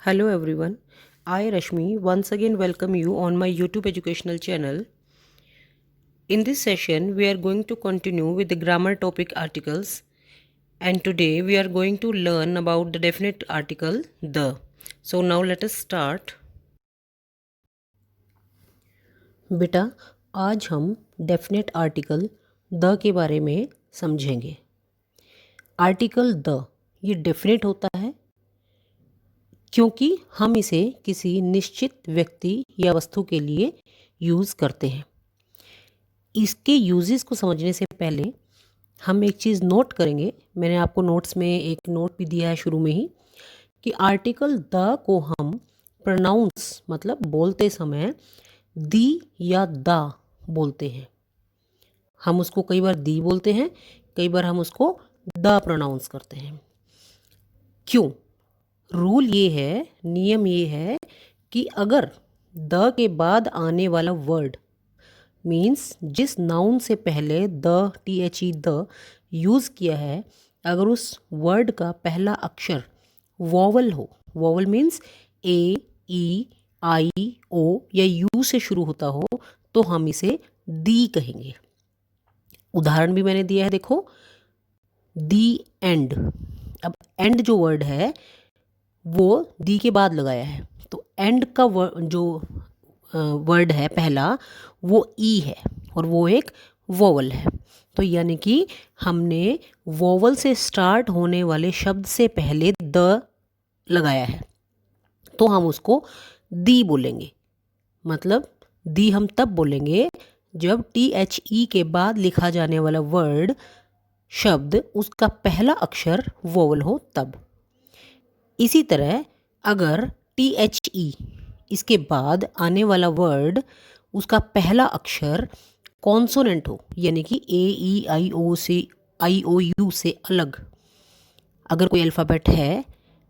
Hello everyone, I Rashmi once again welcome you on my YouTube educational channel. In this session, we are going to continue with the grammar topic articles, and today we are going to learn about the definite article the. So now let us start. बेटा आज हम definite article the के बारे में समझेंगे। Article the ये definite होता है क्योंकि हम इसे किसी निश्चित व्यक्ति या वस्तु के लिए यूज़ करते हैं। इसके यूजेस को समझने से पहले हम एक चीज़ नोट करेंगे। मैंने आपको नोट्स में एक नोट भी दिया है शुरू में ही कि आर्टिकल द को हम प्रोनाउंस मतलब बोलते समय दी या दा बोलते हैं। हम उसको कई बार दी बोलते हैं, कई बार हम उसको द प्रोनाउंस करते हैं। क्यों? रूल ये है, नियम ये है कि अगर द के बाद आने वाला वर्ड मीन्स जिस नाउन से पहले द द यूज़ किया है, अगर उस वर्ड का पहला अक्षर वॉवल हो, वॉवल मीन्स ए ई आई ओ या यू से शुरू होता हो, तो हम इसे दी कहेंगे। उदाहरण भी मैंने दिया है, देखो दी एंड। अब एंड जो वर्ड है वो दी के बाद लगाया है, तो एंड का जो वर्ड है पहला वो ई है और वो एक वोवल है। तो यानी कि हमने वोवल से स्टार्ट होने वाले शब्द से पहले द लगाया है, तो हम उसको दी बोलेंगे। मतलब दी हम तब बोलेंगे जब THE के बाद लिखा जाने वाला वर्ड शब्द उसका पहला अक्षर वोवल हो तब। इसी तरह अगर THE इसके बाद आने वाला वर्ड उसका पहला अक्षर कॉन्सोनेंट हो, यानी कि AEIO से अलग, अगर कोई अल्फ़ाबेट है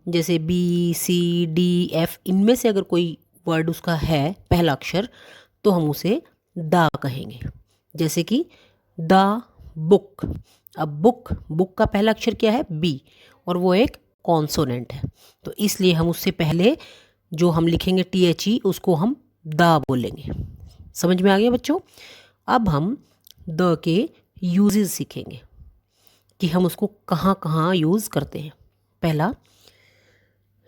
जैसे BCDF, इनमें से अगर कोई वर्ड उसका है पहला अक्षर, तो हम उसे दा कहेंगे। जैसे कि द बुक। अब बुक का पहला अक्षर क्या है? बी, और वो एक कॉन्सोनेंट है, तो इसलिए हम उससे पहले जो हम लिखेंगे THE उसको हम दा बोलेंगे। समझ में आ गया बच्चों? अब हम द के यूजेस सीखेंगे कि हम उसको कहाँ कहाँ यूज़ करते हैं। पहला,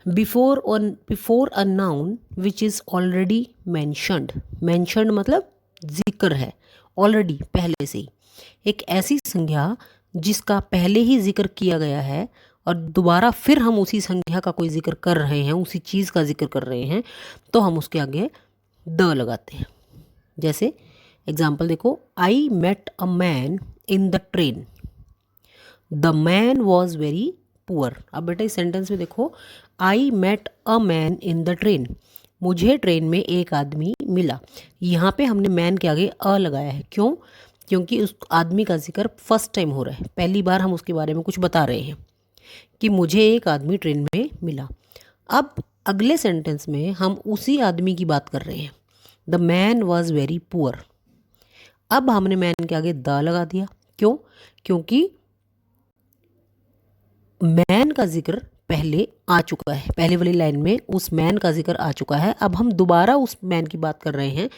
before a noun which is already mentioned. Mentioned मतलब जिक्र है, ऑलरेडी पहले से ही। एक ऐसी संज्ञा जिसका पहले ही जिक्र किया गया है और दोबारा फिर हम उसी संज्ञा का कोई जिक्र कर रहे हैं, उसी चीज़ का जिक्र कर रहे हैं, तो हम उसके आगे द लगाते हैं। जैसे एग्जाम्पल देखो, I met a man in the train, the man was very poor. अब बेटा इस सेंटेंस में देखो, I met a man in the train, मुझे ट्रेन में एक आदमी मिला। यहाँ पे हमने मैन के आगे अ लगाया है। क्यों? क्योंकि उस आदमी का जिक्र फर्स्ट टाइम हो रहा है, पहली बार हम उसके बारे में कुछ बता रहे हैं कि मुझे एक आदमी ट्रेन में मिला। अब अगले सेंटेंस में हम उसी आदमी की बात कर रहे हैं, the man was very poor. अब हमने मैन के आगे द लगा दिया। क्यों? क्योंकि मैन का जिक्र पहले आ चुका है, पहले वाली लाइन में उस मैन का जिक्र आ चुका है। अब हम दोबारा उस मैन की बात कर रहे हैं,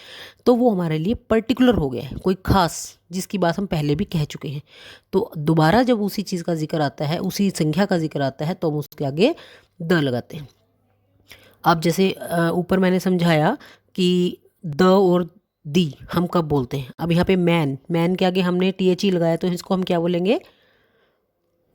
तो वो हमारे लिए पर्टिकुलर हो गया है, कोई खास, जिसकी बात हम पहले भी कह चुके हैं। तो दोबारा जब उसी चीज़ का जिक्र आता है, उसी संख्या का जिक्र आता है, तो हम उसके आगे द लगाते हैं। अब जैसे ऊपर मैंने समझाया कि द और दी हम कब बोलते हैं। अब यहाँ पे मैन के आगे हमने THE लगाया, तो इसको हम क्या बोलेंगे?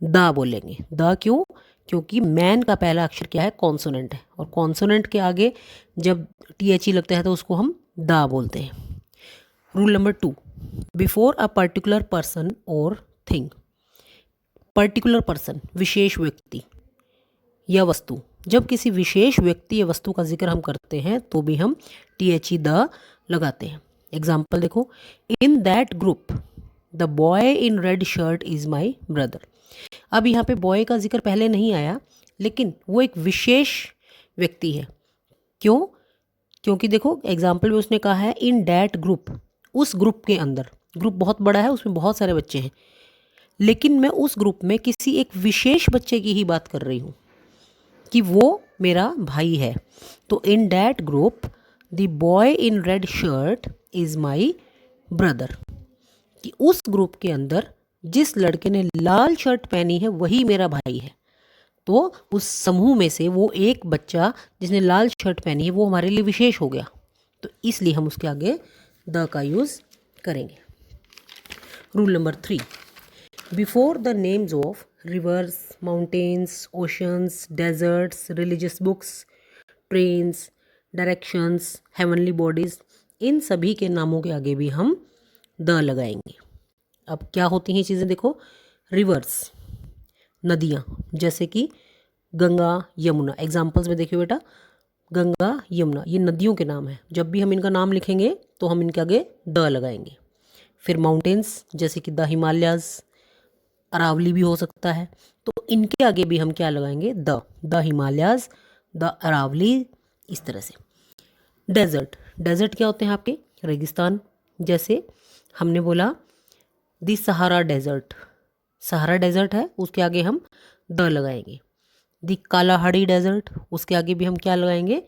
दा बोलेंगे। द क्यों? क्योंकि मैन का पहला अक्षर क्या है? कॉन्सोनेंट है, और कॉन्सोनेंट के आगे जब THE लगता है तो उसको हम दा बोलते हैं। Rule number 2, before a particular person और थिंग। पर्टिकुलर पर्सन विशेष व्यक्ति या वस्तु, जब किसी विशेष व्यक्ति या वस्तु का जिक्र हम करते हैं तो भी हम THE द लगाते हैं। एग्जाम्पल देखो, in that group the boy in red shirt is my brother. अब यहाँ पे बॉय का जिक्र पहले नहीं आया, लेकिन वो एक विशेष व्यक्ति है। क्यों? क्योंकि देखो एग्जाम्पल में उसने कहा है इन डैट ग्रुप, उस ग्रुप के अंदर। ग्रुप बहुत बड़ा है, उसमें बहुत सारे बच्चे हैं, लेकिन मैं उस ग्रुप में किसी एक विशेष बच्चे की ही बात कर रही हूँ। कि वो मेरा भाई है। तो in that group the boy in red shirt is my brother, कि उस ग्रुप के अंदर जिस लड़के ने लाल शर्ट पहनी है वही मेरा भाई है। तो उस समूह में से वो एक बच्चा जिसने लाल शर्ट पहनी है वो हमारे लिए विशेष हो गया, तो इसलिए हम उसके आगे द का यूज़ करेंगे। Rule number 3, before the names of rivers, mountains, oceans, deserts, religious books, trains, directions, heavenly bodies, इन सभी के नामों के आगे भी हम द लगाएंगे। अब क्या होती हैं चीज़ें देखो, रिवर्स नदियाँ, जैसे कि गंगा, यमुना, एग्जाम्पल्स में देखिए बेटा, गंगा, यमुना, ये नदियों के नाम हैं। जब भी हम इनका नाम लिखेंगे तो हम इनके आगे द लगाएंगे। फिर माउंटेन्स, जैसे कि द हिमालयाज़, अरावली भी हो सकता है, तो इनके आगे भी हम क्या लगाएंगे, द हिमालयाज़, द अरावली, इस तरह से। डेजर्ट, डेजर्ट क्या होते हैं आपके, रेगिस्तान, जैसे हमने बोला दी सहारा डेजर्ट, सहारा डेजर्ट है, उसके आगे हम द लगाएंगे। दी कालाहाड़ी डेजर्ट, उसके आगे भी हम क्या लगाएंगे,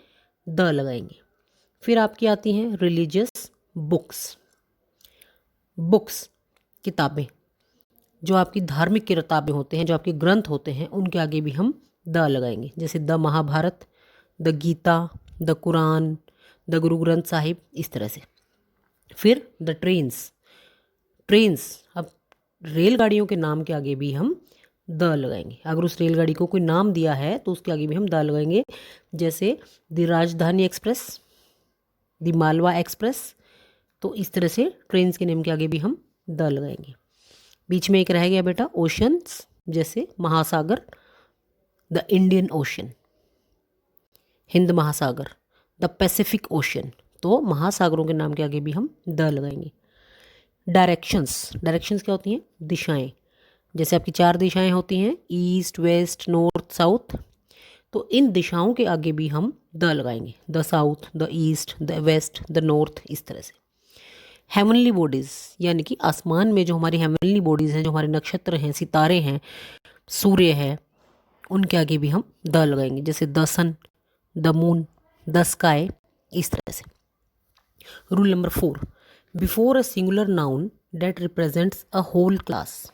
द लगाएंगे। फिर आपकी आती हैं रिलीजियस बुक्स, बुक्स किताबें, जो आपकी धार्मिक किताबें होते हैं, जो आपके ग्रंथ होते हैं, उनके आगे भी हम द लगाएंगे, जैसे the Mahabharat, the Gita, the Quran, the Guru Granth Sahib, इस तरह से। फिर द ट्रेन्स, ट्रेन्स, अब रेलगाड़ियों के नाम के आगे भी हम द लगाएंगे। अगर उस रेलगाड़ी को कोई नाम दिया है तो उसके आगे भी हम द लगाएंगे, जैसे द राजधानी एक्सप्रेस, द मालवा एक्सप्रेस, तो इस तरह से ट्रेन्स के नेम के आगे भी हम द लगाएंगे। बीच में एक रह गया बेटा ओशंस, जैसे महासागर, द इंडियन ओशन, हिंद महासागर, द पैसिफिक ओशन, तो महासागरों के नाम के आगे भी हम द लगाएंगे। डायरेक्शंस, डायरेक्शंस क्या होती हैं, दिशाएं, जैसे आपकी 4 दिशाएं होती हैं, ईस्ट, वेस्ट, नॉर्थ, साउथ, तो इन दिशाओं के आगे भी हम द लगाएंगे, the south, the east, the west, the north, इस तरह से। हेवनली बॉडीज़, यानी कि आसमान में जो हमारी हेवनली बॉडीज़ हैं, जो हमारे नक्षत्र हैं, सितारे हैं, सूर्य है, उनके आगे भी हम द लगाएंगे, जैसे the sun, the moon, the sky, इस तरह से। Rule number 4, before a singular noun that represents a whole class.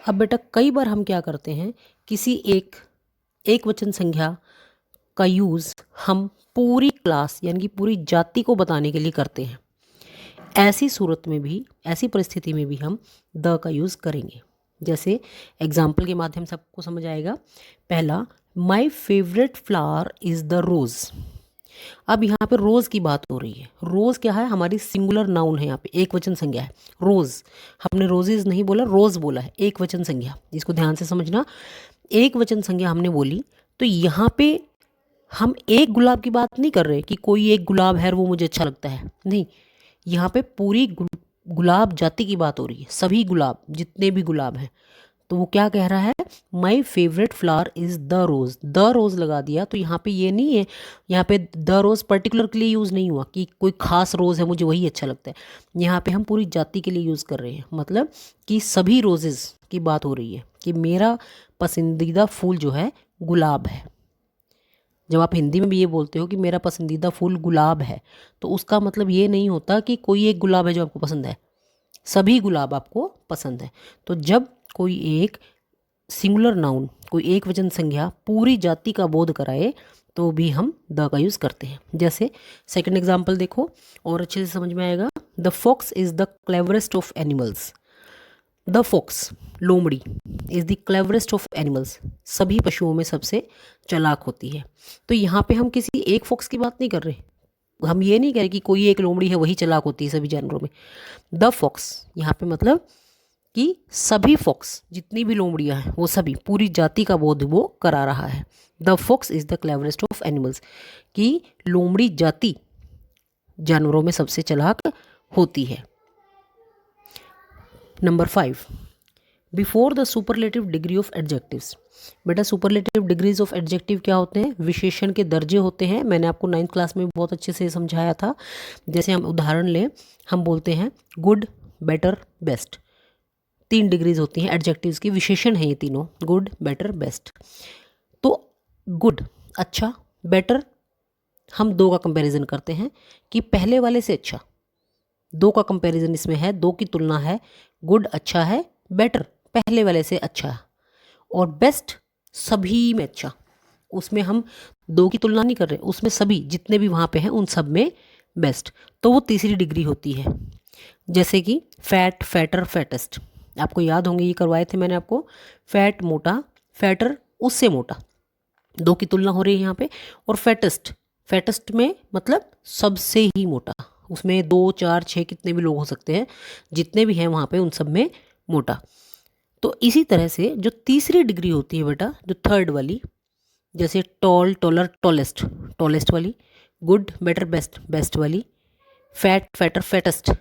अब बेटा कई बार हम क्या करते हैं, किसी एक वचन संख्या का यूज़ हम पूरी क्लास यानी कि पूरी जाति को बताने के लिए करते हैं। ऐसी सूरत में भी, ऐसी परिस्थिति में भी हम द का यूज़ करेंगे। जैसे एग्जाम्पल के माध्यम से आपको समझ आएगा। पहला, my favourite flower is the rose. अब यहाँ पे रोज़ की बात हो रही है। रोज़ क्या है, हमारी सिंगुलर नाउन है, यहाँ पे एक वचन संज्ञा है। रोज़, हमने रोजेज़ नहीं बोला, रोज़ बोला है, एक वचन संज्ञा, इसको ध्यान से समझना। एक वचन संज्ञा हमने बोली, तो यहाँ पे हम एक गुलाब की बात नहीं कर रहे कि कोई एक गुलाब है और वो मुझे अच्छा लगता है, नहीं, यहाँ पे पूरी गुलाब जाति की बात हो रही है, सभी गुलाब, जितने भी गुलाब हैं। तो वो क्या कह रहा है, my favourite flower is the rose, the rose लगा दिया, तो यहाँ पे ये नहीं है, यहाँ पे द रोज़ पर्टिकुलर के लिए यूज़ नहीं हुआ कि कोई ख़ास रोज़ है मुझे वही अच्छा लगता है। यहाँ पे हम पूरी जाति के लिए यूज़ कर रहे हैं, मतलब कि सभी रोजेज़ की बात हो रही है कि मेरा पसंदीदा फूल जो है गुलाब है। जब आप हिंदी में भी ये बोलते हो कि मेरा पसंदीदा फूल गुलाब है, तो उसका मतलब ये नहीं होता कि कोई एक गुलाब है जो आपको पसंद है, सभी गुलाब आपको पसंद है। तो जब कोई एक सिंगुलर नाउन, कोई एक वचन संज्ञा पूरी जाति का बोध कराए तो भी हम द का यूज़ करते हैं। जैसे सेकंड एग्जांपल देखो और अच्छे से समझ में आएगा। The fox is the cleverest of animals. The fox, लोमड़ी, is the cleverest of animals, सभी पशुओं में सबसे चालाक होती है। तो यहाँ पे हम किसी एक फॉक्स की बात नहीं कर रहे, हम ये नहीं कह रहे कि कोई एक लोमड़ी है वही चालाक होती है सभी जानवरों में। द फॉक्स यहाँ पे मतलब कि सभी फॉक्स, जितनी भी लोमड़ियाँ हैं वो सभी, पूरी जाति का बोध वो करा रहा है। The fox is the cleverest of animals, कि लोमड़ी जाति जानवरों में सबसे चालाक होती है। Number 5, before the superlative degree of adjectives. बेटा सुपरलेटिव डिग्रीज ऑफ एडजेक्टिव क्या होते हैं, विशेषण के दर्जे होते हैं। मैंने आपको 9th क्लास में बहुत अच्छे से समझाया था। जैसे हम उदाहरण लें, हम बोलते हैं गुड, बेटर, बेस्ट, 3 डिग्रीज होती हैं एडजेक्टिव्स की, विशेषण है ये तीनों, गुड, बेटर, बेस्ट। तो गुड अच्छा, बेटर हम दो का कंपैरिजन करते हैं कि पहले वाले से अच्छा, दो का कंपैरिजन इसमें है, दो की तुलना है, गुड अच्छा है, बेटर पहले वाले से अच्छा है, और बेस्ट सभी में अच्छा, उसमें हम दो की तुलना नहीं कर रहे, उसमें सभी जितने भी वहाँ पे हैं उन सब में बेस्ट, तो वो तीसरी डिग्री होती है। जैसे कि फैट, फैटर, फैटेस्ट, आपको याद होंगे ये करवाए थे मैंने आपको, फैट मोटा, फैटर उससे मोटा, दो की तुलना हो रही है यहाँ पे, और फैटेस्ट, फैटेस्ट में मतलब सबसे ही मोटा, उसमें दो चार छः कितने भी लोग हो सकते हैं, जितने भी हैं वहाँ पे उन सब में मोटा। तो इसी तरह से जो तीसरी डिग्री होती है बेटा, जो थर्ड वाली, जैसे टॉल, टॉलर, टॉलेस्ट, टॉलेस्ट वाली, गुड, बेटर, बेस्ट, बेस्ट वाली, फैट, फैटर, फैटेस्ट,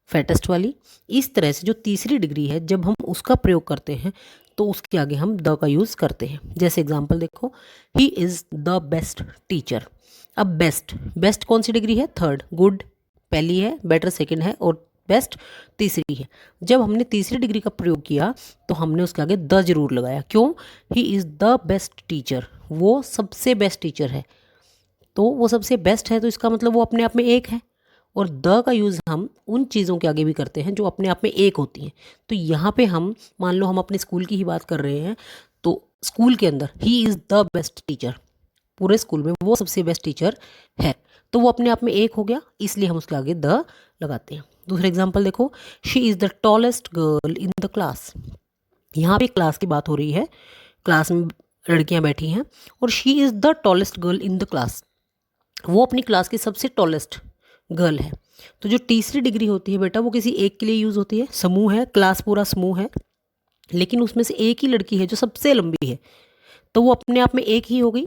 फैटेस्ट वाली, इस तरह से जो तीसरी डिग्री है जब हम उसका प्रयोग करते हैं तो उसके आगे हम द का यूज़ करते हैं। जैसे एग्जांपल देखो, he is the best teacher. अब बेस्ट, बेस्ट कौन सी डिग्री है? थर्ड, गुड पहली है, बेटर सेकंड है, और बेस्ट तीसरी है। जब हमने तीसरी डिग्री का प्रयोग किया तो हमने उसके आगे द जरूर लगाया। क्यों? He is the best teacher, वो सबसे बेस्ट टीचर है, तो वो सबसे बेस्ट है तो इसका मतलब वो अपने आप में एक है, और द का यूज़ हम उन चीज़ों के आगे भी करते हैं जो अपने आप में एक होती हैं। तो यहाँ पे हम मान लो हम अपने स्कूल की ही बात कर रहे हैं, तो स्कूल के अंदर he is the best teacher, पूरे स्कूल में वो सबसे बेस्ट टीचर है, तो वो अपने आप में एक हो गया, इसलिए हम उसके आगे द लगाते हैं। दूसरा एग्जाम्पल देखो, she is the tallest girl in the class. यहाँ पे क्लास की बात हो रही है, क्लास में लड़कियाँ बैठी हैं, और she is the tallest girl in the class, वो अपनी क्लास की सबसे टॉलेस्ट गर्ल है। तो जो तीसरी डिग्री होती है बेटा वो किसी एक के लिए यूज़ होती है, समूह है, क्लास पूरा समूह है, लेकिन उसमें से एक ही लड़की है जो सबसे लंबी है, तो वो अपने आप में एक ही हो गई।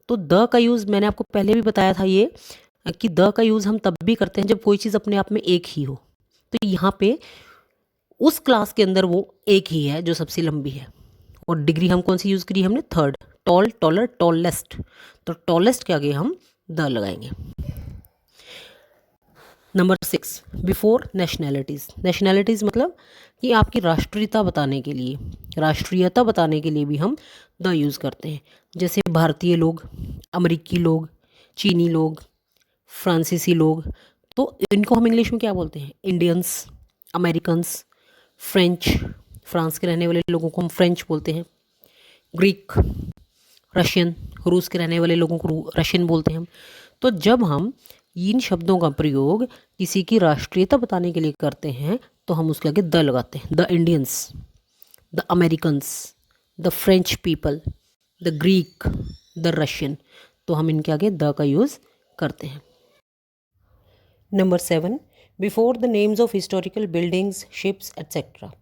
तो द का यूज़ मैंने आपको पहले भी बताया था ये, कि द का यूज़ हम तब भी करते हैं जब कोई चीज़ अपने आप में एक ही हो। तो यहाँ पे उस क्लास के अंदर वो एक ही है जो सबसे लंबी है, और डिग्री हम कौन सी यूज़ करी हमने? थर्ड, टॉल, टॉलर, टॉलेस्ट, तो टॉलेस्ट के आगे हम द लगाएंगे। Number 6, before nationalities. नेशनैलिटीज़ मतलब कि आपकी राष्ट्रीयता बताने के लिए, राष्ट्रीयता बताने के लिए भी हम द यूज़ करते हैं। जैसे भारतीय लोग, अमेरिकी लोग, चीनी लोग, फ्रांसीसी लोग, तो इनको हम इंग्लिश में क्या बोलते हैं? इंडियंस, अमेरिकन्स, फ्रेंच, फ्रांस के रहने वाले लोगों को हम फ्रेंच बोलते हैं, ग्रीक, रशियन, रूस के रहने वाले लोगों को रशियन बोलते हैं हम। तो जब हम इन शब्दों का प्रयोग किसी की राष्ट्रीयता बताने के लिए करते हैं तो हम उसके आगे द लगाते हैं। The Indians, the Americans, the French people, the Greek, the Russian, तो हम इनके आगे द का यूज़ करते हैं। Number 7, before the names of historical buildings, ships etcetera.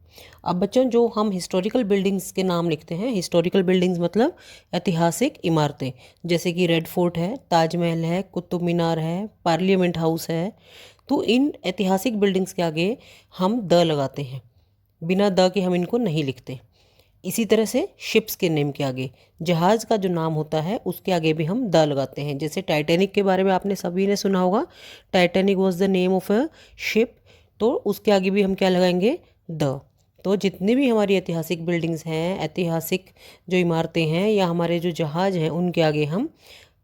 अब बच्चों जो हम हिस्टोरिकल बिल्डिंग्स के नाम लिखते हैं, हिस्टोरिकल बिल्डिंग्स मतलब ऐतिहासिक इमारतें, जैसे कि रेड फोर्ट है, ताजमहल है, कुतुब मीनार है, पार्लियामेंट हाउस है, तो इन ऐतिहासिक बिल्डिंग्स के आगे हम द लगाते हैं, बिना द के हम इनको नहीं लिखते। इसी तरह से शिप्स के नेम के आगे, जहाज़ का जो नाम होता है उसके आगे भी हम द लगाते हैं। जैसे टाइटैनिक के बारे में आपने सभी ने सुना होगा, Titanic was the name of a ship, तो उसके आगे भी हम क्या लगाएंगे? द। तो जितनी भी हमारी ऐतिहासिक बिल्डिंग्स हैं, ऐतिहासिक जो इमारतें हैं या हमारे जो जहाज़ हैं, उनके आगे हम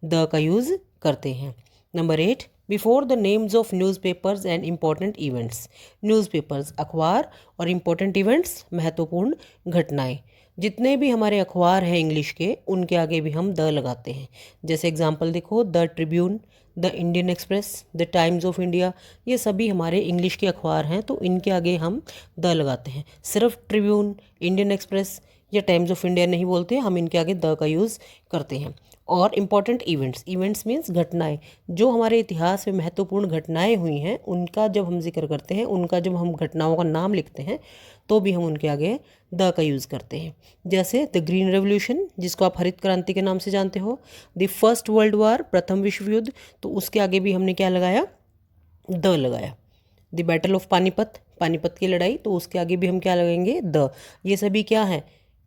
द का यूज़ करते हैं। Number 8, before the names of newspapers and important events. Newspapers अखबार, और इम्पॉर्टेंट इवेंट्स महत्वपूर्ण घटनाएं। जितने भी हमारे अखबार हैं इंग्लिश के, उनके आगे भी हम द लगाते हैं। जैसे एग्जांपल देखो, the Tribune, the Indian express, the times of India, ये सभी हमारे इंग्लिश के अखबार हैं, तो इनके आगे हम द लगाते हैं। सिर्फ ट्रिब्यून, इंडियन एक्सप्रेस या टाइम्स ऑफ इंडिया नहीं बोलते, हम इनके आगे द का यूज़ करते हैं। और इम्पॉर्टेंट इवेंट्स, इवेंट्स मीन्स घटनाएं, जो हमारे इतिहास में महत्वपूर्ण घटनाएं हुई हैं उनका जब हम जिक्र करते हैं, उनका जब हम घटनाओं का नाम लिखते हैं तो भी हम उनके आगे द का यूज़ करते हैं। जैसे द ग्रीन रेवोल्यूशन, जिसको आप हरित क्रांति के नाम से जानते हो, द फर्स्ट वर्ल्ड वार, प्रथम विश्व युद्ध, तो उसके आगे भी हमने क्या लगाया? द लगाया। The battle of Panipat, Panipat की लड़ाई, तो उसके आगे भी हम क्या लगाएंगे? द। ये सभी क्या है?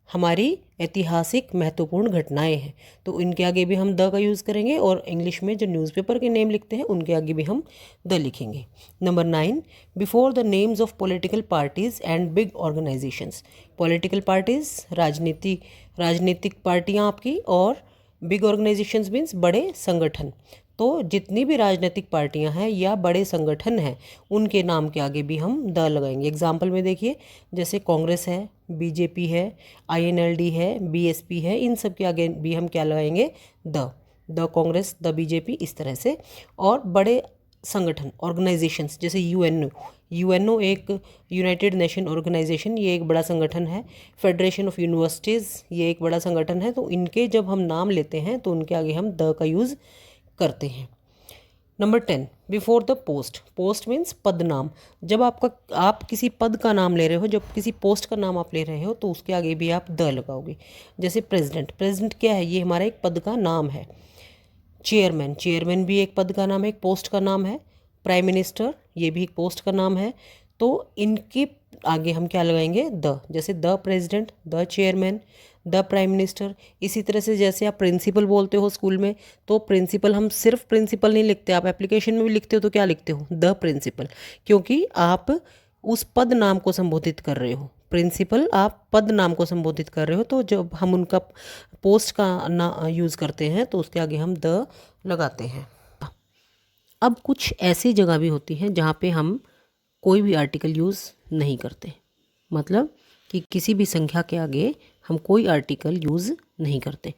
हमारी ऐतिहासिक महत्वपूर्ण घटनाएं हैं, तो इनके आगे भी हम द का यूज़ करेंगे, और इंग्लिश में जो न्यूज़पेपर के नेम लिखते हैं उनके आगे भी हम द लिखेंगे। Number 9, before the names of political parties and big organisations. Political parties राजनीतिक पार्टियां आपकी, और बिग ऑर्गेनाइजेशंस मीन्स बड़े संगठन। तो जितनी भी राजनीतिक पार्टियां हैं या बड़े संगठन हैं उनके नाम के आगे भी हम द लगाएंगे। एग्जाम्पल में देखिए, जैसे कांग्रेस है, बीजेपी है, आईएनएलडी है, बीएसपी है, इन सब के आगे भी हम क्या लगाएंगे? द कांग्रेस, द बीजेपी, इस तरह से। और बड़े संगठन ऑर्गेनाइजेशंस जैसे यूएनओ एक यूनाइटेड नेशन ऑर्गेनाइजेशन, ये एक बड़ा संगठन है। फेडरेशन ऑफ यूनिवर्सिटीज़, ये एक बड़ा संगठन है। तो इनके जब हम नाम लेते हैं तो उनके आगे हम द का यूज़ करते हैं। Number 10, before the post means पद नाम। जब आप किसी पद का नाम ले रहे हो, जब किसी पोस्ट का नाम आप ले रहे हो तो उसके आगे भी आप द लगाओगे। जैसे प्रेसिडेंट क्या है? ये हमारा एक पद का नाम है। चेयरमैन भी एक पद का नाम है, एक पोस्ट का नाम है। प्राइम मिनिस्टर, ये भी एक पोस्ट का नाम है। तो इनके आगे हम क्या लगाएंगे? द। जैसे the president, the chairman, the prime minister. इसी तरह से जैसे आप प्रिंसिपल बोलते हो स्कूल में, तो प्रिंसिपल हम सिर्फ प्रिंसिपल नहीं लिखते, आप एप्लीकेशन में भी लिखते हो तो क्या लिखते हो? द प्रिंसिपल, क्योंकि आप उस पद नाम को संबोधित कर रहे हो। प्रिंसिपल आप पद नाम को संबोधित कर रहे हो, तो जब हम उनका पोस्ट का ना यूज़ करते हैं तो उसके आगे हम द लगाते हैं। अब कुछ ऐसी जगह भी होती हैं जहाँ पे हम कोई भी आर्टिकल यूज़ नहीं करते, मतलब कि किसी भी संख्या के आगे हम कोई आर्टिकल यूज़ नहीं करते,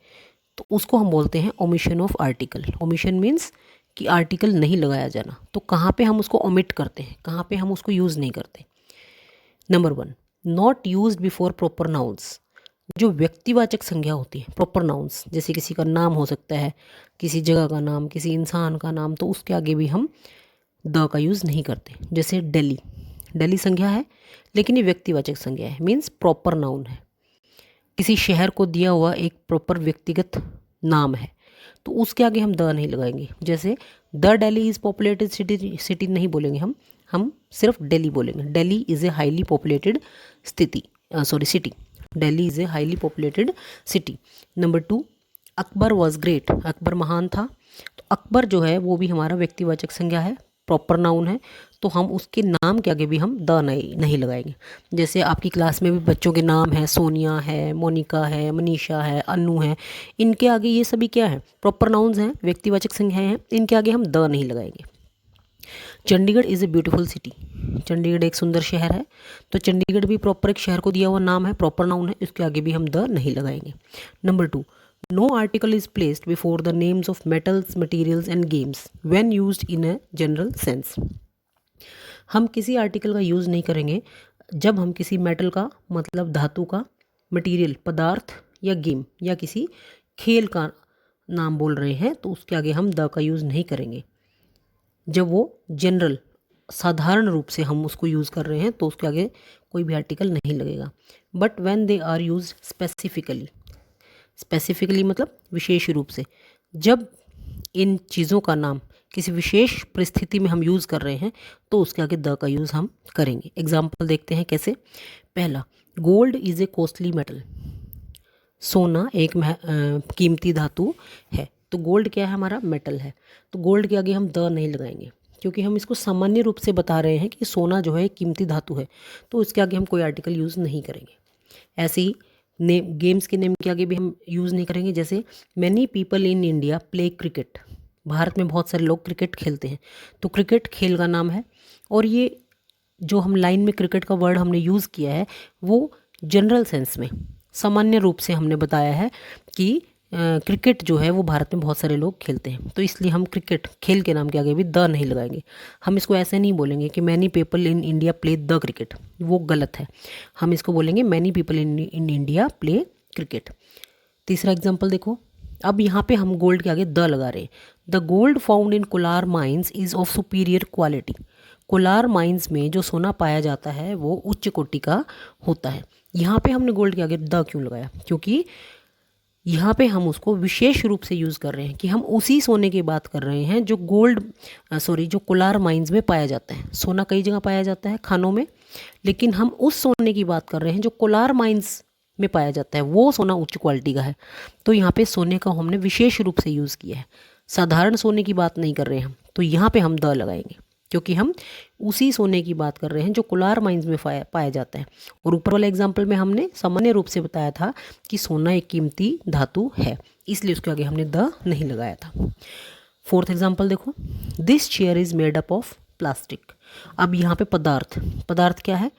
तो उसको हम बोलते हैं omission of article. Omission means कि आर्टिकल नहीं लगाया जाना। तो कहाँ पे हम उसको ओमिट करते हैं, कहाँ पे हम उसको यूज़ नहीं करते? Number 1, not used before proper nouns. जो व्यक्तिवाचक संज्ञा होती है, प्रॉपर नाउन्स, जैसे किसी का नाम हो सकता है, किसी जगह का नाम, किसी इंसान का नाम, तो उसके आगे भी हम द का यूज़ नहीं करते। जैसे दिल्ली संज्ञा है लेकिन ये व्यक्तिवाचक संज्ञा है, मीन्स प्रॉपर नाउन है। किसी शहर को दिया हुआ एक प्रॉपर व्यक्तिगत नाम है, तो उसके आगे हम द नहीं लगाएंगे। जैसे the Delhi is populated city नहीं बोलेंगे हम सिर्फ दिल्ली बोलेंगे। Delhi is a highly populated city. Delhi is a highly populated city. Number 2, Akbar was great. Akbar महान था। तो अकबर जो है वो भी हमारा व्यक्तिवाचक संज्ञा है, प्रॉपर नाउन है, तो हम उसके नाम के आगे भी हम द नहीं लगाएंगे। जैसे आपकी क्लास में भी बच्चों के नाम है, सोनिया है, मोनिका है, मनीषा है, अनु है, इनके आगे ये सभी क्या है? प्रॉपर नाउन्स हैं, व्यक्तिवाचक संज्ञाएं हैं, इनके आगे हम द नहीं लगाएंगे। Chandigarh is a beautiful city. Chandigarh एक सुंदर शहर है, तो चंडीगढ़ भी प्रॉपर एक शहर को दिया हुआ नाम है, प्रॉपर नाउन है, इसके आगे भी हम द नहीं लगाएंगे। Number 2, no article is placed before the names of metals, materials and games when used in a general sense. हम किसी आर्टिकल का यूज़ नहीं करेंगे जब हम किसी मेटल का, मतलब धातु का, मटीरियल पदार्थ, या गेम या किसी खेल का नाम बोल रहे हैं, तो उसके आगे हम द का यूज़ नहीं करेंगे। जब वो जनरल, साधारण रूप से हम उसको यूज़ कर रहे हैं तो उसके आगे कोई भी आर्टिकल नहीं लगेगा। But when they are use specifically मतलब विशेष रूप से, जब इन चीज़ों का नाम किसी विशेष परिस्थिति में हम यूज़ कर रहे हैं तो उसके आगे द का यूज़ हम करेंगे। एग्जाम्पल देखते हैं कैसे। पहला, gold is a costly metal. सोना एक कीमती धातु है। तो गोल्ड क्या है? हमारा मेटल है। तो गोल्ड के आगे हम द नहीं लगाएंगे, क्योंकि हम इसको सामान्य रूप से बता रहे हैं कि सोना जो है कीमती धातु है, तो इसके आगे हम कोई आर्टिकल यूज़ नहीं करेंगे। ऐसे ही गेम्स के नेम के आगे भी हम यूज़ नहीं करेंगे। जैसे many people in India play cricket. Bharat में बहुत सारे लोग क्रिकेट खेलते हैं, तो क्रिकेट खेल का नाम है। और ये जो हम लाइन में क्रिकेट का वर्ड हमने यूज़ किया है वो जनरल सेंस में, सामान्य रूप से हमने बताया है कि क्रिकेट जो है वो भारत में बहुत सारे लोग खेलते हैं, तो इसलिए हम क्रिकेट खेल के नाम के आगे भी द नहीं लगाएंगे। हम इसको ऐसे नहीं बोलेंगे कि many people in India play the cricket, वो गलत है। हम इसको बोलेंगे many people in India play cricket. तीसरा एग्जाम्पल देखो। अब यहाँ पे हम गोल्ड के आगे द लगा रहे हैं। The gold found in Kolar mines is of superior quality. Kolar mines में जो सोना पाया जाता है वो उच्च कोटि का होता है। यहाँ पे हमने गोल्ड के आगे द क्यों लगाया? क्योंकि यहाँ पे हम उसको विशेष रूप से यूज़ कर रहे हैं कि हम उसी सोने की बात कर रहे हैं जो जो कोलार माइंस में पाया जाता है। सोना कई जगह पाया जाता है, खानों में, लेकिन हम उस सोने की बात कर रहे हैं जो कोलार माइंस में पाया जाता है, वो सोना उच्च क्वालिटी का है। तो यहाँ पे सोने का हमने विशेष रूप से यूज़ किया है, साधारण सोने की बात नहीं कर रहे हैं हम, तो यहाँ पे हम द लगाएंगे क्योंकि हम उसी सोने की बात कर रहे हैं जो कोलार माइंस में पाया जाता है। और ऊपर वाले एग्जाम्पल में हमने सामान्य रूप से बताया था कि सोना एक कीमती धातु है, इसलिए उसके आगे हमने द नहीं लगाया था। फोर्थ एग्जाम्पल देखो, this chair is made up of plastic. अब यहाँ पे पदार्थ क्या है,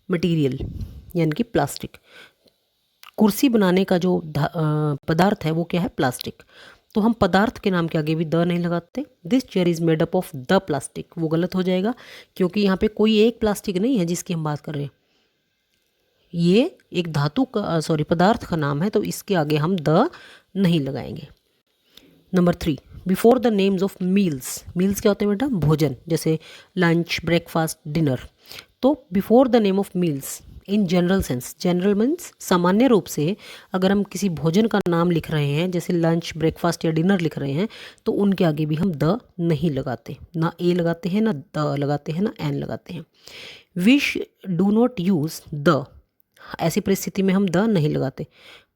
मटेरियल यानी कि प्लास्टिक। कुर्सी बनाने का जो पदार्थ है वो क्या है, प्लास्टिक। तो हम पदार्थ के नाम के आगे भी द नहीं लगाते। This chair is made up of the plastic, वो गलत हो जाएगा क्योंकि यहाँ पे कोई एक प्लास्टिक नहीं है जिसकी हम बात कर रहे हैं, ये एक धातु का पदार्थ का नाम है, तो इसके आगे हम द नहीं लगाएंगे। Number 3, before the names of meals. Meals क्या होते हैं बेटा, भोजन, जैसे लंच, ब्रेकफास्ट, डिनर। तो before the name of meals in general sense, general means सामान्य रूप से अगर हम किसी भोजन का नाम लिख रहे हैं, जैसे लंच, ब्रेकफास्ट या डिनर लिख रहे हैं, तो उनके आगे भी हम द नहीं लगाते, ना ए लगाते हैं, ना द लगाते हैं, ना एन लगाते हैं। Wish do not use the, ऐसी परिस्थिति में हम द नहीं लगाते,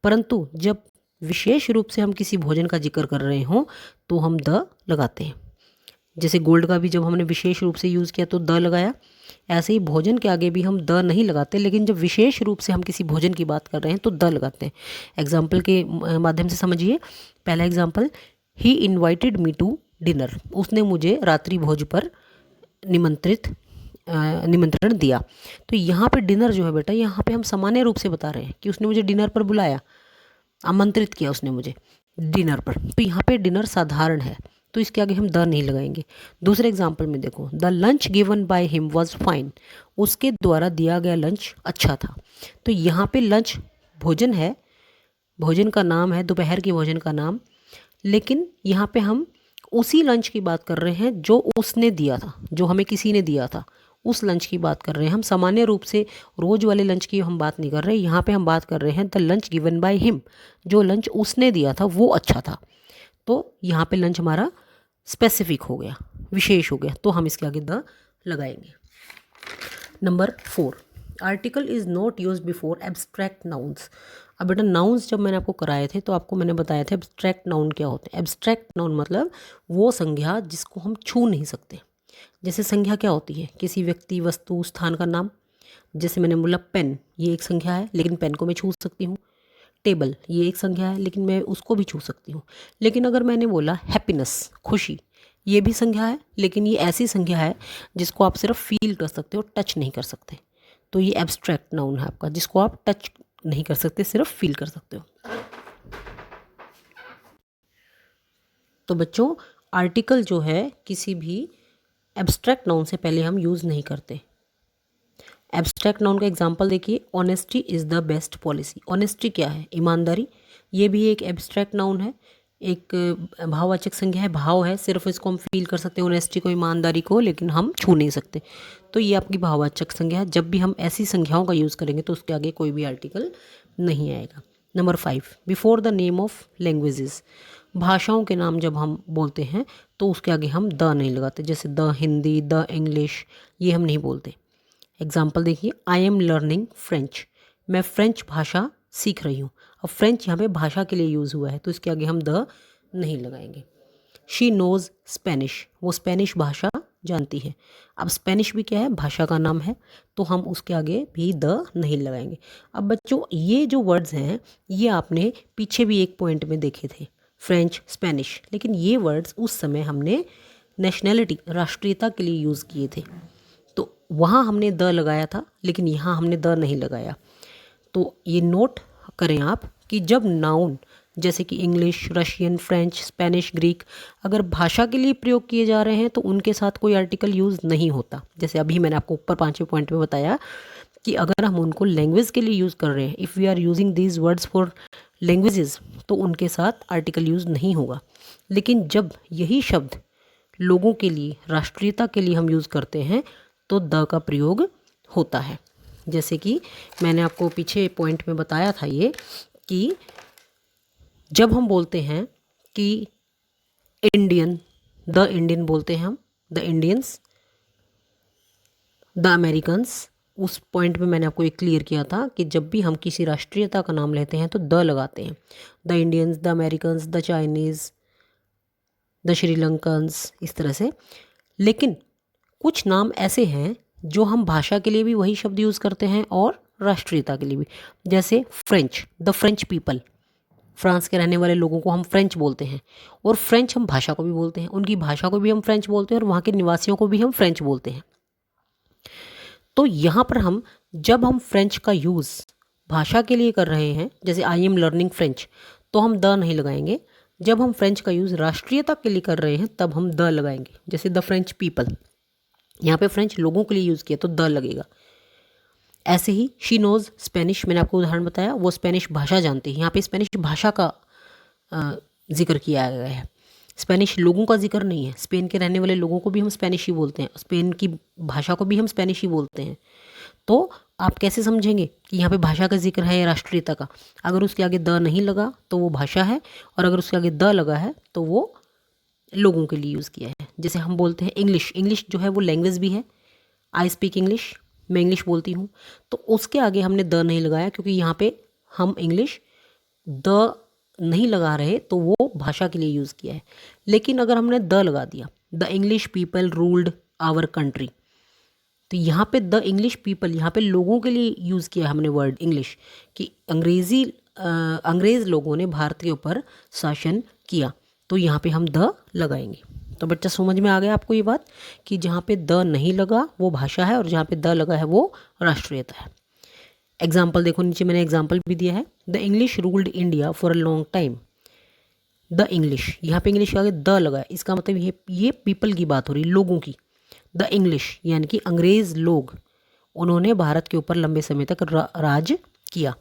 परंतु जब विशेष रूप से हम किसी भोजन का जिक्र कर रहे हों तो हम द लगाते हैं। जैसे गोल्ड का भी जब हमने विशेष रूप से यूज़ किया तो द लगाया, ऐसे ही भोजन के आगे भी हम द नहीं लगाते, लेकिन जब विशेष रूप से हम किसी भोजन की बात कर रहे हैं तो द लगाते हैं। एग्जाम्पल के माध्यम से समझिए। पहला example, he invited me to dinner, उसने मुझे रात्रि भोज पर निमंत्रण दिया। तो यहाँ पे डिनर जो है बेटा, यहाँ पे हम सामान्य रूप से बता रहे हैं कि उसने मुझे डिनर पर बुलाया, आमंत्रित किया उसने मुझे डिनर पर, तो यहाँ पे डिनर साधारण है, तो इसके आगे हम द नहीं लगाएंगे। दूसरे एग्जाम्पल में देखो, the lunch given by him was fine, उसके द्वारा दिया गया लंच अच्छा था। तो यहाँ पे लंच भोजन है, भोजन का नाम है, दोपहर के भोजन का नाम, लेकिन यहाँ पे हम उसी लंच की बात कर रहे हैं जो उसने दिया था, जो हमें किसी ने दिया था, उस लंच की बात कर रहे हैं हम। सामान्य रूप से रोज़ वाले लंच की हम बात नहीं कर रहे, यहाँ पे हम बात कर रहे हैं the lunch given by him, जो लंच उसने दिया था वो अच्छा था। तो यहाँ पे लंच हमारा स्पेसिफिक हो गया, विशेष हो गया, तो हम इसके आगे द लगाएंगे। Number 4, article is not use before abstract nouns. अब बेटा नाउन्स जब मैंने आपको कराए थे तो आपको मैंने बताया था एब्स्ट्रैक्ट नाउन क्या होते हैं। एब्स्ट्रैक्ट नाउन मतलब वो संज्ञा जिसको हम छू नहीं सकते। जैसे संज्ञा क्या होती है, किसी व्यक्ति, वस्तु, स्थान का नाम। जैसे मैंने बोला पेन, ये एक संज्ञा है लेकिन पेन को मैं छू सकती हूँ। टेबल, ये एक संज्ञा है लेकिन मैं उसको भी छू सकती हूँ। लेकिन अगर मैंने बोला हैप्पीनेस, खुशी, ये भी संज्ञा है, लेकिन ये ऐसी संज्ञा है जिसको आप सिर्फ फील कर सकते हो, टच नहीं कर सकते। तो ये एब्स्ट्रैक्ट नाउन है आपका, जिसको आप टच नहीं कर सकते, सिर्फ फील कर सकते हो। तो बच्चों आर्टिकल जो है किसी भी एब्स्ट्रैक्ट नाउन से पहले हम यूज़ नहीं करते। एब्स्ट्रैक्ट नाउन का एग्जांपल देखिए, honesty is the best policy. Honesty क्या है, ईमानदारी, ये भी एक एब्स्ट्रैक्ट नाउन है, एक भाववाचक संज्ञा है, भाव है, सिर्फ इसको हम फील कर सकते हैं ऑनेस्टी को, ईमानदारी को, लेकिन हम छू नहीं सकते। तो ये आपकी भाववाचक संज्ञा है। जब भी हम ऐसी संज्ञाओं का यूज़ करेंगे तो उसके आगे कोई भी आर्टिकल नहीं आएगा। Number 5, before the name of languages. भाषाओं के नाम जब हम बोलते हैं तो उसके आगे हम द नहीं लगाते। जैसे द हिंदी, द इंग्लिश, ये हम नहीं बोलते। एग्जाम्पल देखिए, आई एम लर्निंग फ्रेंच, मैं फ्रेंच भाषा सीख रही हूँ। अब फ्रेंच यहाँ पे भाषा के लिए यूज़ हुआ है तो इसके आगे हम द नहीं लगाएंगे। शी नोज़ स्पेनिश, वो स्पेनिश भाषा जानती है। अब स्पेनिश भी क्या है, भाषा का नाम है, तो हम उसके आगे भी द नहीं लगाएंगे। अब बच्चों ये जो वर्ड्स हैं ये आपने पीछे भी एक पॉइंट में देखे थे, फ्रेंच, स्पेनिश, लेकिन ये वर्ड्स उस समय हमने नेशनैलिटी, राष्ट्रीयता के लिए यूज़ किए थे, तो वहाँ हमने द लगाया था, लेकिन यहाँ हमने द नहीं लगाया। तो ये नोट करें आप कि जब नाउन जैसे कि English, Russian, French, Spanish, Greek अगर भाषा के लिए प्रयोग किए जा रहे हैं तो उनके साथ कोई आर्टिकल यूज़ नहीं होता। जैसे अभी मैंने आपको ऊपर 5वें पॉइंट में बताया कि अगर हम उनको लैंग्वेज के लिए यूज़ कर रहे हैं, if we are using these words for languages, तो उनके साथ आर्टिकल यूज़ नहीं होगा। लेकिन जब यही शब्द लोगों के लिए, राष्ट्रीयता के लिए हम यूज़ करते हैं तो द का प्रयोग होता है। जैसे कि मैंने आपको पीछे पॉइंट में बताया था ये कि जब हम बोलते हैं कि इंडियन, द इंडियन बोलते हैं हम, द इंडियंस, द अमेरिकन्स, उस पॉइंट में मैंने आपको एक क्लियर किया था कि जब भी हम किसी राष्ट्रीयता का नाम लेते हैं तो द लगाते हैं। The Indians, the Americans, the Chinese, the Sri Lankans, इस तरह से। लेकिन कुछ नाम ऐसे हैं जो हम भाषा के लिए भी वही शब्द यूज़ करते हैं और राष्ट्रीयता के लिए भी। जैसे French, the French people, France के रहने वाले लोगों को हम फ्रेंच बोलते हैं, और फ्रेंच हम भाषा को भी बोलते हैं, उनकी भाषा को भी हम फ्रेंच बोलते हैं, और वहाँ के निवासियों को भी हम फ्रेंच बोलते हैं। तो यहाँ पर जब हम फ्रेंच का यूज़ भाषा के लिए कर रहे हैं, जैसे आई एम लर्निंग फ्रेंच, तो हम द नहीं लगाएंगे। जब हम फ्रेंच का यूज़ राष्ट्रीयता के लिए कर रहे हैं तब हम द लगाएंगे, जैसे द फ्रेंच पीपल, यहाँ पे फ्रेंच लोगों के लिए यूज़ किया तो द लगेगा। ऐसे ही शी नोज़ स्पेनिश, मैंने आपको उदाहरण बताया, वो स्पेनिश भाषा जानती है, यहाँ पे स्पेनिश भाषा का जिक्र किया गया है, स्पेनिश लोगों का जिक्र नहीं है। स्पेन के रहने वाले लोगों को भी हम स्पेनिश ही बोलते हैं, स्पेन की भाषा को भी हम स्पेनिश ही बोलते हैं। तो आप कैसे समझेंगे कि यहाँ पे भाषा का जिक्र है या राष्ट्रीयता का? अगर उसके आगे द नहीं लगा तो वो भाषा है, और अगर उसके आगे द लगा है तो वो लोगों के लिए यूज़ किया है। जैसे हम बोलते हैं इंग्लिश, इंग्लिश जो है वो लैंग्वेज भी है, आई स्पीक इंग्लिश, मैं इंग्लिश बोलती हूँ, तो उसके आगे हमने द नहीं लगाया क्योंकि यहाँ पे हम इंग्लिश द नहीं लगा रहे, तो वो भाषा के लिए यूज़ किया है। लेकिन अगर हमने द लगा दिया, the English people ruled our country, तो यहाँ पे द इंग्लिश पीपल, यहाँ पे लोगों के लिए यूज़ किया हमने वर्ड इंग्लिश, कि अंग्रेज़ लोगों ने भारत के ऊपर शासन किया, तो यहाँ पे हम द लगाएंगे। तो बच्चा समझ में आ गया आपको ये बात कि जहाँ पे द नहीं लगा वो भाषा है, और जहाँ पे द लगा है वो राष्ट्रीयता है। एग्जाम्पल देखो, नीचे मैंने एग्जाम्पल भी दिया है, the English ruled India for a long time. The English, यहाँ पे इंग्लिश के आगे द लगा है, इसका मतलब ये पीपल की बात हो रही, लोगों की। द इंग्लिश यानी कि अंग्रेज़ लोग, उन्होंने भारत के ऊपर लंबे समय तक राज किया।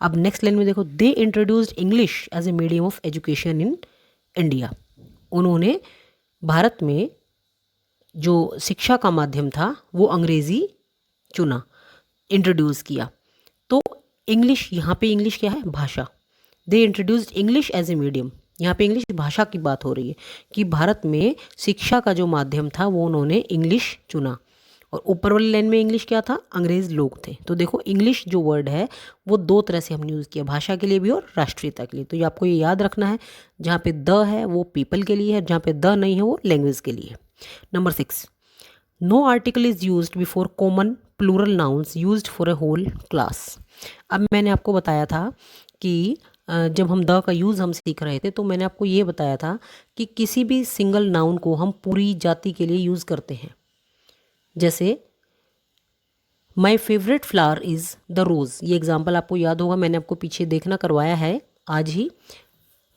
अब नेक्स्ट लाइन में देखो, they introduced English as a medium of education in India. उन्होंने भारत में जो शिक्षा का माध्यम था वो अंग्रेज़ी चुना, इंट्रोड्यूस किया। तो इंग्लिश, यहाँ पे इंग्लिश क्या है? भाषा। They introduced English as a medium, यहाँ पे इंग्लिश भाषा की बात हो रही है कि भारत में शिक्षा का जो माध्यम था वो उन्होंने इंग्लिश चुना। और ऊपर वाली लाइन में इंग्लिश क्या था? अंग्रेज़ लोग थे। तो देखो इंग्लिश जो वर्ड है वो दो तरह से हमने यूज़ किया, भाषा के लिए भी और राष्ट्रीयता के लिए। तो ये आपको ये याद रखना है, जहाँ पे द है वो पीपल के लिए है, जहाँ पे द नहीं है वो लैंग्वेज के लिए। Number 6, no article is used before common plural nouns used for a whole class. अब मैंने आपको बताया था कि जब हम द का यूज़ हम सीख रहे थे तो मैंने आपको ये बताया था कि किसी भी सिंगल नाउन को हम पूरी जाति के लिए यूज़ करते हैं। जैसे my favourite flower is the rose, ये एग्जाम्पल आपको याद होगा, मैंने आपको पीछे देखना करवाया है आज ही।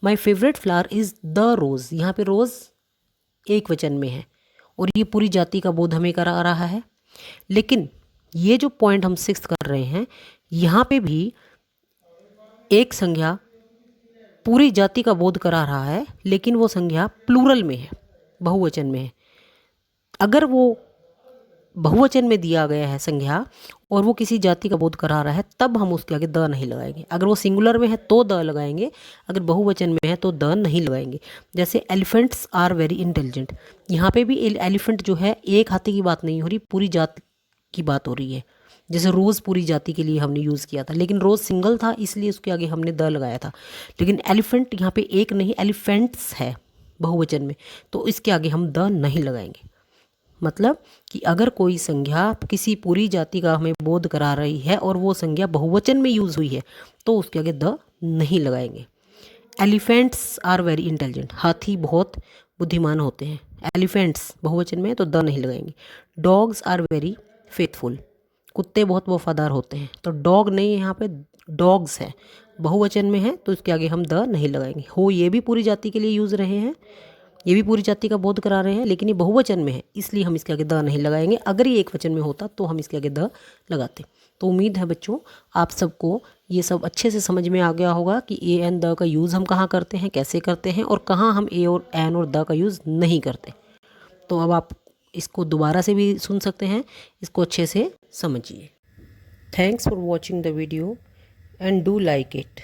My favourite flower is the rose, यहाँ पे रोज़ एक वचन में है और ये पूरी जाति का बोध हमें करा रहा है। लेकिन ये जो पॉइंट हम 6 कर रहे हैं, यहाँ पे भी एक संज्ञा पूरी जाति का बोध करा रहा है, लेकिन वो संज्ञा प्लूरल में है, बहुवचन में है। अगर वो बहुवचन में दिया गया है संज्ञा और वो किसी जाति का बोध करा रहा है, तब हम उसके आगे द नहीं लगाएंगे। अगर वो सिंगुलर में है तो द लगाएंगे, अगर बहुवचन में है तो द नहीं लगाएंगे। जैसे एलिफेंट्स आर वेरी इंटेलिजेंट, यहाँ पे भी एलिफेंट जो है एक हाथी की बात नहीं हो रही, पूरी जाति की बात हो रही है। जैसे रोज़ पूरी जाति के लिए हमने यूज़ किया था, लेकिन रोज़ सिंगल था इसलिए उसके आगे हमने द लगाया था। लेकिन एलिफेंट यहाँ पे एक नहीं, एलिफेंट्स है बहुवचन में, तो इसके आगे हम द नहीं लगाएंगे। मतलब कि अगर कोई संज्ञा किसी पूरी जाति का हमें बोध करा रही है और वो संज्ञा बहुवचन में यूज़ हुई है तो उसके आगे द नहीं लगाएंगे। एलिफेंट्स आर वेरी इंटेलिजेंट, हाथी बहुत बुद्धिमान होते हैं, एलिफेंट्स बहुवचन में तो द नहीं लगाएंगे। डॉग्स आर वेरी फेथफुल, कुत्ते बहुत वफादार होते हैं, तो डॉग नहीं है यहाँ पे, डॉग्स है, बहुवचन में है तो इसके आगे हम द नहीं लगाएंगे। हो ये भी पूरी जाति के लिए यूज़ रहे हैं, ये भी पूरी जाति का बोध करा रहे हैं, लेकिन ये बहुवचन में है इसलिए हम इसके आगे द नहीं लगाएंगे। अगर ये एक वचन में होता तो हम इसके आगे द लगाते। तो उम्मीद है बच्चों आप सबको ये सब अच्छे से समझ में आ गया होगा कि ए एन द का यूज़ हम कहाँ करते हैं, कैसे करते हैं, और कहाँ हम ए और एन और द का यूज़ नहीं करते। तो अब आप इसको दोबारा से भी सुन सकते हैं, इसको अच्छे से समझिए। Thanks for watching the video and do like it.